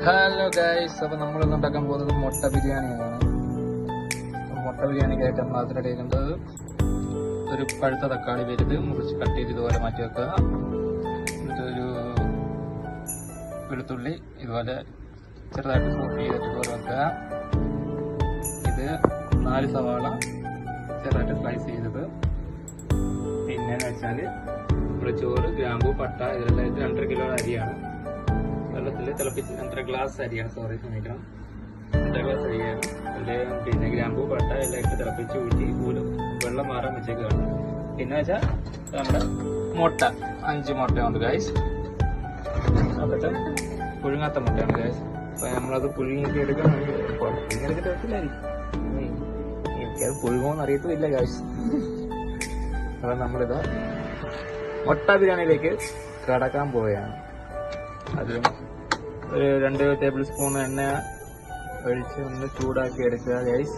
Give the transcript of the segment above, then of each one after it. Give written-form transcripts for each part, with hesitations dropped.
Hello guys, അപ്പൊ നമ്മളിന്ന് ഉണ്ടാക്കാൻ പോകുന്നത് മുട്ട ബിരിയാണിയാണ്. മുട്ട ബിരിയാണിക്കായിട്ട് നമ്മൾ അതിനിടേണ്ടത് ഒരു പഴുത്ത തക്കാളി വലുത് മുറിച്ച് കട്ട് ചെയ്ത് ഇതുപോലെ മാറ്റി വെക്കുക. എന്നിട്ട് ഒരു വെളുത്തുള്ളി ഇതുപോലെ ചെറുതായിട്ട് സോട്ട് ചെയ്തിട്ട് ഇതുപോലെ വെക്കുക. ഇത് 4 സവാള ചെറുതായിട്ട് സ്ലൈസ് ചെയ്തത്. പിന്നെന്ന് വെച്ചാൽ നമ്മുടെ ചോറ്, ഗ്രാമ്പു, പട്ട ഇതെല്ലാം 2.5 കിലോ അരിയാണ്. വെള്ളത്തിൽ തിളപ്പിച്ച് 2.5 ഗ്ലാസ് അരിയാണ്, ക്ഷമിക്കണം, 2.5 ഗ്ലാസ് അരിയാണ്. പിന്നെ ഗ്രാമ്പൂ, പട്ട എല്ലാം ഇട്ട് തിളപ്പിച്ച് ഊറ്റി വെള്ളം മാറാൻ വെച്ചേക്കാണ്. പിന്നെ വെച്ചാൽ നമ്മുടെ മുട്ട 5 മുട്ടയുണ്ട് ഗൈസ്. അപ്പോഴത്തെ പുഴുങ്ങാത്ത മുട്ടയാണ് ഗൈസ്. അപ്പൊ നമ്മളത് പുഴുങ്ങിയൊക്കെ എടുക്കണം. പുഴുങ്ങിയെടുത്തിട്ട് വെച്ചില്ലായിരിക്കും, എനിക്കത് പുഴുങ്ങുമെന്ന് അറിയത്തുമില്ല ഗൈസ്. അപ്പൊ നമ്മളിത് മുട്ട ബിരിയാണിയിലേക്ക് കടക്കാൻ പോവുകയാണ്. അതിലും ഒരു 2 ടേബിൾ സ്പൂൺ എണ്ണ ഒഴിച്ച് ഒന്ന് ചൂടാക്കി എടുക്കുക ഗൈസ്.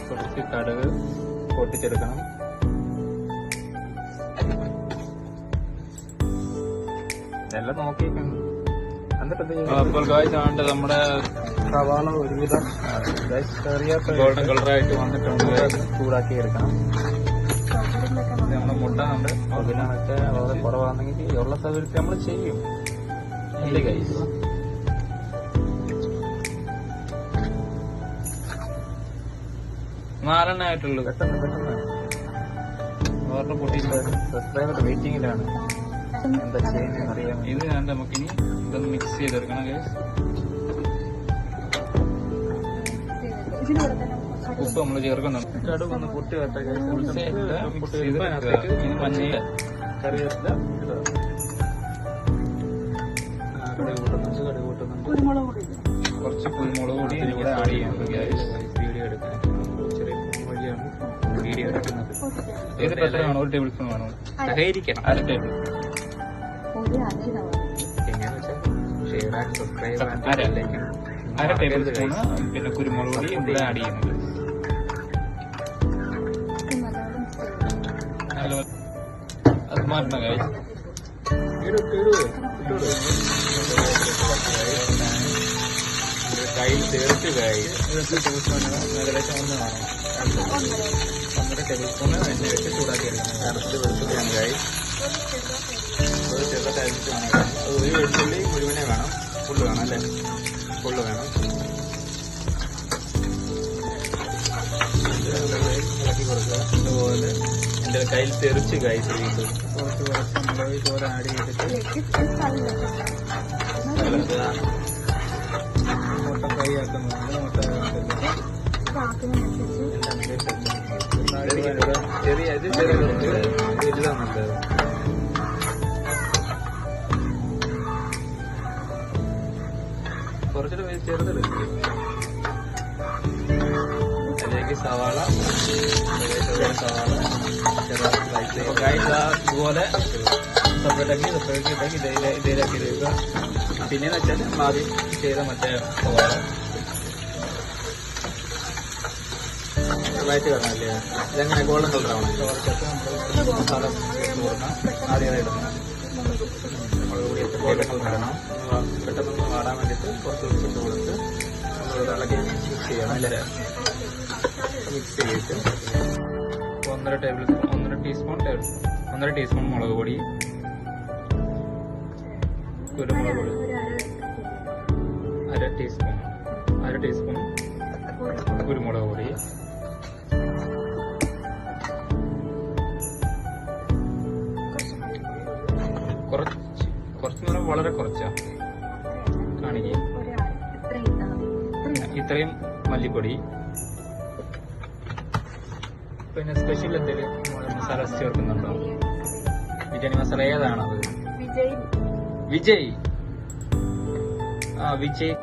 കുറച്ച് കടുക് പൊട്ടിച്ചെടുക്കണം. ഇതെല്ലാം നോക്കിയിട്ടുണ്ട്. അപ്പോൾ ഗൈസ് ആണ്ട് നമ്മുടെ സവാള ഒരുവിധം ഗോൾഡൻ കളറായിട്ട് വന്നിട്ടുണ്ട്. ചൂടാക്കി എടുക്കണം. നമ്മുടെ മുട്ട ഉണ്ട്, അതിനൊക്കെ വളരെ കുറവാണെങ്കിൽ ഉള്ള സൗകര്യത്തിൽ നമ്മൾ ചെയ്യും. ഇല്ലേ ഗൈസ്? നാലെണ്ണായിട്ടുള്ളൂ. പെട്ടെന്ന് ഓർഡർ പൊട്ടിയിട്ട് സബ്സ്ക്രൈബർ വെയിറ്റിംഗിലാണ്. എന്താ ചെയ്യുന്നത് അറിയാം. ഇത് ഞാൻ നമുക്കിനി ഇതൊന്ന് മിക്സ് ചെയ്തെടുക്കണം ഗൈസ്. ഉപ്പ് നമ്മൾ ചേർക്കുന്നുണ്ട്. കടുക് ഒന്ന് പൊട്ടി വരട്ടെ. മഞ്ഞ കറിവേപ്പില കടുക് കൂട്ടുന്നുണ്ട്. കുറച്ച് കുരുമുളക് പൊടി ഇവിടെ ആഡ് ചെയ്യാനുണ്ട് ഗ്യാസ്. വീഡിയോ എടുക്കാൻ ചെറിയ വഴിയാണ് വീഡിയോ എടുക്കുന്നത്. ഏത് എത്ര വേണം? 1 ടേബിൾ സ്പൂൺ വേണം. സഹകരിക്കണം. 1/2 ടേബിൾ. എങ്ങനെയാന്ന് വെച്ചാൽ share and subscribe 1/2 table spoon. പിന്നെ കുരുമുളക് പൊടി ഇവിടെ ആഡ് ചെയ്യുന്നത്. അത് മാറ്റണം കാര്യം. കയ്യിൽ ചേർത്ത് കാര്യം ഏകദേശം 1 വേണം. 1.5 ടേബിൾ സ്പൂണ് എണ്ണ വെച്ച് ചൂടാക്കി എടുക്കണം. അരച്ച് വെളുത്തുള്ളിയാണ് കാര്യം. അത് ചെറുതായിട്ട് അരിച്ച് വേണം. ഒരു വെളുത്തുള്ളി മുഴുവനെ വേണം. ഫുള്ള് വേണം അല്ലേ? ഫുള്ള് വേണം. ഇളക്കി കൊടുക്കുക. അതുപോലെ എൻ്റെ കയ്യിൽ തെറിച്ച് കായ് ചെയ്തിട്ട് കുറച്ച് മുളക് ചോറ് ആഡ് ചെയ്തിട്ട് മുട്ട ഫ്രൈ ആക്കുന്നുണ്ട്. മുട്ട ചെറിയ വലുതാണുള്ളത്. കുറച്ചിട്ട് ചെറുതെടുക്കും. അതിലേക്ക് സവാള ഇതുപോലെ സെപ്പറേറ്റാക്കി ഇതിലേക്ക് ഇടുക. പിന്നെന്ന് വെച്ചാൽ നമ്മൾ ആദ്യം ചെയ്ത മറ്റേ സവാള വയറ്റ് വരണമല്ലേ? ഇതെങ്ങനെ ഗോൾഡൻ കളറാവണം. കുറച്ചൊക്കെ നമ്മൾ മസാല ചേർത്ത് കൊടുക്കണം. ആദ്യം ഇടണം. മുളക് പൊടിയൊക്കെ ഗോൾഡൻ കളർ ഇടണം. പെട്ടെന്ന് വാടാൻ വേണ്ടിയിട്ട് കുറച്ച് ഉപ്പിട്ട് കൊടുത്ത് നമ്മൾ ഇളക്കി മിക്സ് ചെയ്യണം. അല്ലേ? മിക്സ് ചെയ്തിട്ട് 1.5 ടീസ്പൂൺ മുളക് പൊടി, കുരുമുളക് പൊടി 1/2 ടീസ്പൂൺ കുരുമുളക് പൊടി, കുറച്ച് നേരം വളരെ കുറച്ചാ കാണിക്കുക. ഇത്രയും മല്ലിപ്പൊടി. പിന്നെ സ്പെഷ്യൽ എന്തെങ്കിലും മസാല ചേർക്കുന്നുണ്ടോ? ബിരിയാണി മസാല ഏതാണത്? വിജയ്. വിജയ്.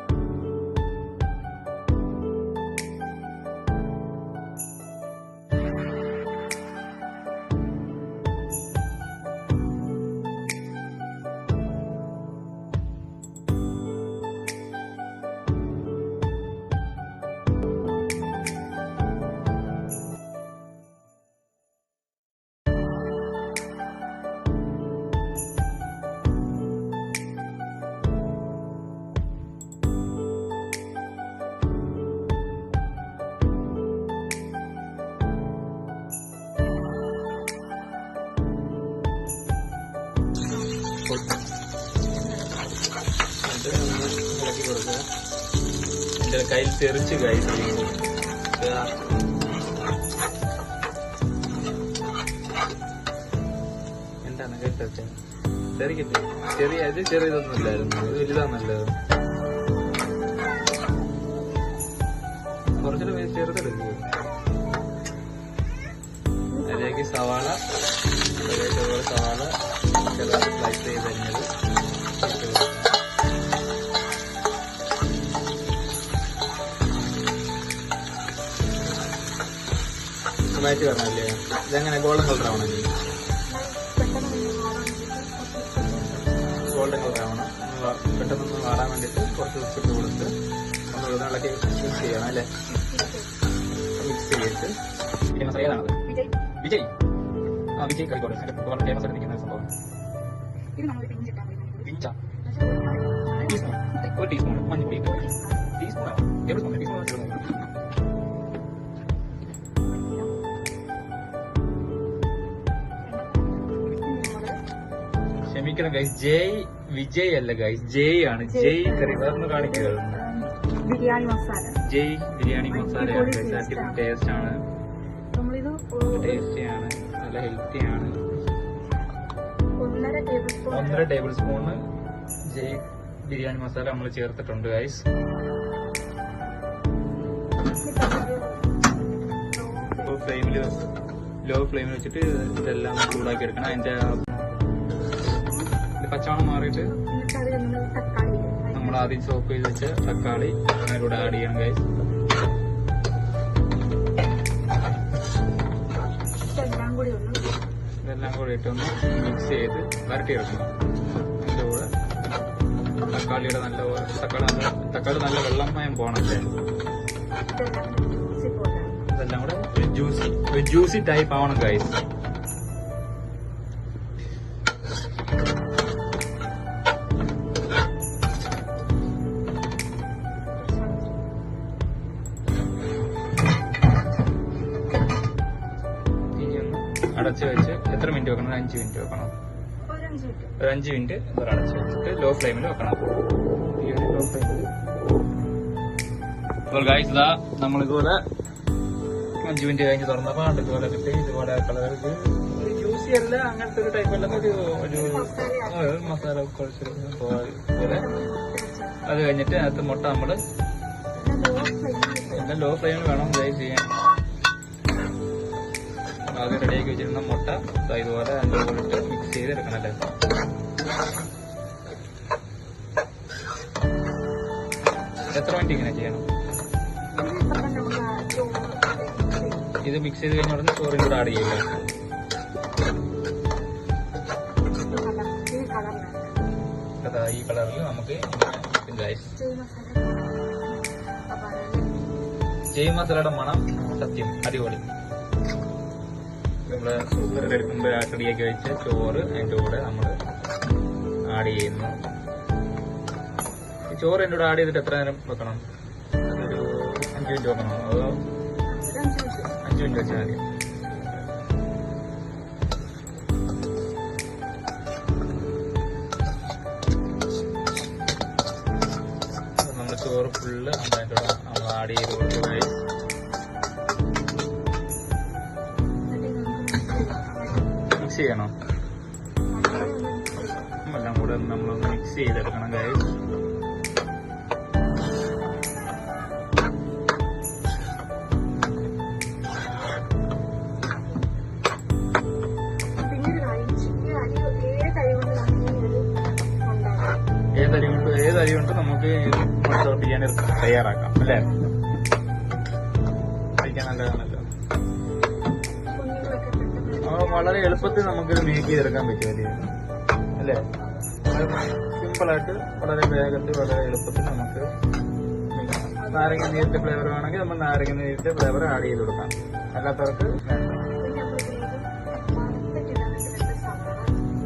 ഇളക്കി കൊടുക്കുക. എന്റെ കയ്യിൽ തെറിച്ച് കഴിച്ചു. എന്താണ് കേട്ടോ? ചെറിയ ചെറിയതൊന്നും ഇല്ലായിരുന്നു, ഇത് വലുതാണ് നല്ലത്. കുറച്ചുകൂടെ ചെറുതെടുക്കുക. അതിലേക്ക് സവാള സ്ലൈസ് ചെയ്ത് തരുന്നത് മാറ്റി പറഞ്ഞല്ലേ. ഇതെങ്ങനെ ഗോൾഡൻ കളർ ആവണമെങ്കിൽ ഗോൾഡൻ കളർ ആവണം. പെട്ടെന്നൊന്ന് വാടാൻ വേണ്ടിയിട്ട് കുറച്ച് ഉപ്പിട്ട് കൊടുത്ത് ഒന്ന് ഇളക്കി മിക്സ് ചെയ്യണം അല്ലേ. മിക്സ് ചെയ്തിട്ട് ഫേമസ് ഏതാണത്? വിജയ്. വിജയ് കളിക്കോട്ടെ. വളരെ ഫേമസ് ആയിട്ട് നിൽക്കുന്ന സംഭവം. പിഞ്ച ടീസ്പൂൺ, ഒരു ടീസ്പൂൺ മഞ്ഞപ്പൊടി, ടീസ്പൂൺ ടേബിൾ സ്പൂൺ, ടീസ്പൂൺ. ക്ഷമിക്കണം ഗൈസ്, വിജയ് അല്ല ഗൈസ്, ജയ് ആണ്. ജയ് കറി വേറൊന്ന് കാണിക്കുക. ബിരിയാണി മസാല, ജയ് ബിരിയാണി മസാലയാണ് ഗൈസ്. അടിപൊളി ടേസ്റ്റ് ആണ്, ടേസ്റ്റിയാണ്, നല്ല ഹെൽത്തിയാണ്. 1.5 ടേബിൾ സ്പൂണ് ജയ് ബിരിയാണി മസാല നമ്മൾ ചേർത്തിട്ടുണ്ട് ഗൈസ്. ലോ ഫ്ലെയിമിൽ വെച്ചിട്ട് ഇതെല്ലാം ചൂടാക്കി എടുക്കണം. അതിന്റെ പച്ചമണം മാറിയിട്ട് നമ്മൾ ആദ്യം ചോപ്പ് ചെയ്ത് വെച്ച് തക്കാളി അതിലൂടെ ആഡ് ചെയ്യണം ഗൈസ്. ഇതെല്ലാം കൂടി ഇട്ടൊന്ന് മിക്സ് ചെയ്ത് വരട്ടിയെടുക്കണം. അതിൻ്റെ കൂടെ തക്കാളി നല്ല വെള്ളമയം പോകണല്ലേ. ഇതെല്ലാം കൂടെ ഒരു ജ്യൂസി ടൈപ്പ് ആവണം ഗൈസ്. അടച്ചു വെച്ച് എത്ര മിനിറ്റ് വെക്കണം? 5 മിനിറ്റ് വെക്കണം. ഒരു 5 മിനിറ്റ് അടച്ചു വെച്ചിട്ട് ലോ ഫ്ലെയിമിൽ വെക്കണം. ലോ ഫ്ലെയിമിൽ ഇപ്പോൾ ഗൈസ് ഇതാ നമ്മളിതുപോലെ 5 മിനിറ്റ് കഴിഞ്ഞ് തുറന്നപ്പോൾ ഇതുപോലെ കിട്ടി. ഇതുപോലെ കളർ ജ്യൂസി അല്ല, അങ്ങനത്തെ ഒരു ടൈപ്പ് അല്ല, ഒരു മസാല കുഴച്ച് പോലെ. അത് കഴിഞ്ഞിട്ട് അതിനകത്ത് മുട്ട നമ്മള് എല്ലാം ലോ ഫ്ലെയിമിൽ വേണം ഗൈസ് ചെയ്യാൻ. ആദ്യം റെഡിയാക്കി വെച്ചിരുന്ന മുട്ട ഇതുപോലെ അതിൻ്റെ കൂടെ ഇട്ട് മിക്സ് ചെയ്തെടുക്കണല്ലേ. എത്ര മിനിറ്റ് ഇങ്ങനെ ചെയ്യണം? ഇത് മിക്സ് ചെയ്ത് കഴിഞ്ഞ ഉടനെ ചോറും കൂടെ ആഡ് ചെയ്യില്ല. അതാ ഈ കളറിൽ നമുക്ക് ജയ് മസാലയുടെ മണം സത്യം അടിപൊളി. നമ്മള് സൂപ്പർ എടുക്കുമ്പോൾ റെഡിയാക്കി വെച്ച ചോറ് അതിൻ്റെ കൂടെ നമ്മൾ ആഡ് ചെയ്യുന്നു. ഈ ചോറ് എൻ്റെ കൂടെ ആഡ് ചെയ്തിട്ട് എത്ര നേരം വെക്കണം? അതൊരു 5 മിനിറ്റ് വെക്കണോ? അതോ 5 മിനിറ്റ് വെച്ചാൽ മതി. നമ്മൾ ചോറ് ഫുള്ള് അതിൻ്റെ കൂടെ നമ്മൾ ആഡ് ചെയ്ത് കൊടുത്ത് മിക്സ് ചെയ്യണം. എല്ലാം കൂടെ നമ്മളൊന്ന് മിക്സ് ചെയ്തെടുക്കണം ഗൈസ്. ഏതരി കൊണ്ട് നമുക്ക് മുട്ട ബിരിയാണി തയ്യാറാക്കാം അല്ലേ? കഴിക്കാൻ നല്ലതാണല്ലോ. വളരെ എളുപ്പത്തിൽ നമുക്ക് മേക്ക് ചെയ്തെടുക്കാൻ പറ്റും അല്ലേ? സിമ്പിളായിട്ട് വളരെ വേഗത്തിൽ വളരെ എളുപ്പത്തിൽ നമുക്ക് നാരങ്ങ നീരിന്റെ ഫ്ലേവർ വേണമെങ്കിൽ നമ്മൾ നാരങ്ങ നീരിന്റെ ഫ്ലേവർ ആഡ് ചെയ്ത് കൊടുക്കാം. അല്ലാത്തവർക്ക്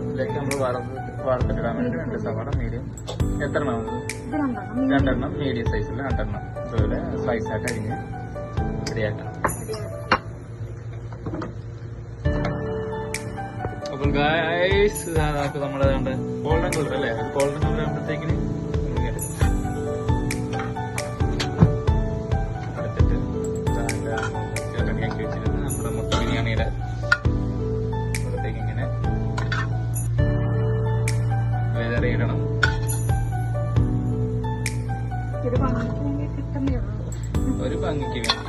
ഇതിലേക്ക് നമ്മൾ വറുത്തിട്ടിടാൻ വേണ്ടി 2 സവാള മീഡിയം. എത്ര എണ്ണം? 2 എണ്ണം മീഡിയം സൈസിൽ 2 എണ്ണം ഇതുപോലെ സ്ലൈസ് ആയിട്ട് അരിഞ്ഞ് റെഡിയാക്കണം. അപ്പോൾ ഗൈസ് നമ്മുടെ ഗോൾഡൻ കളർ അല്ലേ, ഗോൾഡൻ കളർ ആകുമ്പോഴത്തേക്കിന് എടുത്തിട്ട് റെഡിയാക്കി വെച്ചിരുന്ന നമ്മുടെ മുട്ട ബിരിയാണിയുടെ അപ്പോഴത്തേക്ക് ഇങ്ങനെ വിതറിയിടണം. ഇത് ഭംഗിക്ക് കിട്ടുന്നേ ഉള്ളൂ. ഒരു ഭംഗിക്ക് വേണ്ടി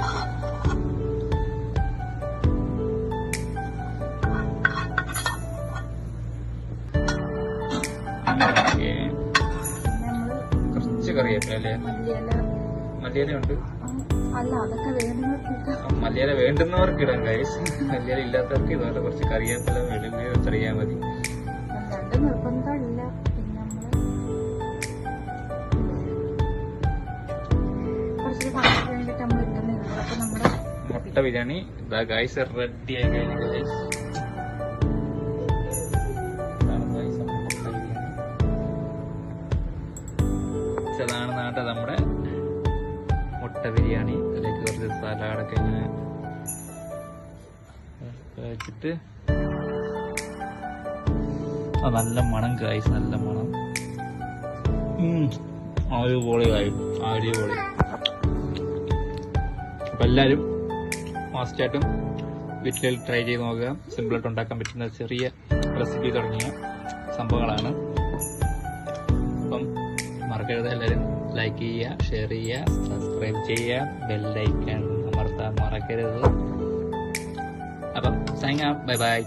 കുറച്ച് കറിവേപ്പില അല്ലേ, മല്ലിയില ഉണ്ട്. അല്ല, അതൊക്കെ വേണമെങ്കിൽ മല്ലിയില വേണ്ടുന്നവർക്ക് ഇടാം ഗൈസ്, മല്ലിയില ഇല്ലാത്തവർക്ക് ഇതുപോലെ കുറച്ച് കറിവേപ്പില വെളുതെ വെച്ചറിയാൻ മതി. രണ്ട് നിർബന്ധമില്ല. പിന്നെ നമ്മള് കുറച്ച് ഭംഗിക്ക് വേണ്ടിട്ട് നമ്മൾ ഇടുന്നേ ഉള്ളൂ. അപ്പൊ നമ്മുടെ മുട്ട ബിരിയാണി ഇതാ ഗൈസ് റെഡി ആയി കഴിഞ്ഞു ഗൈസ്. ഇതാണ് നാട്ടെ നമ്മുടെ മുട്ട ബിരിയാണി. അതിലേക്ക് കുറച്ച് സലാഡൊക്കെ ഇങ്ങനെ വെച്ചിട്ട് നല്ല മണം ഗൈസ്, നല്ല മണം. അടിപൊളി അടിപൊളി. അപ്പൊ എല്ലാവരും മസ്റ്റായിട്ടും വീട്ടിൽ ട്രൈ ചെയ്ത് നോക്കുക. സിമ്പിളായിട്ട് ഉണ്ടാക്കാൻ പറ്റുന്ന ചെറിയ റെസിപ്പി തുടങ്ങിയ സംഭവങ്ങളാണ്. അപ്പം മറക്കരുത്, എല്ലാവരും ലൈക്ക് ചെയ്യുക, ഷെയർ ചെയ്യുക, സബ്സ്ക്രൈബ് ചെയ്യുക, ബെല്ലൈക്കൺ അമർത്താൻ മറക്കരുത്. അപ്പം സൈൻ ഔട്ട്, ബൈ ബൈ.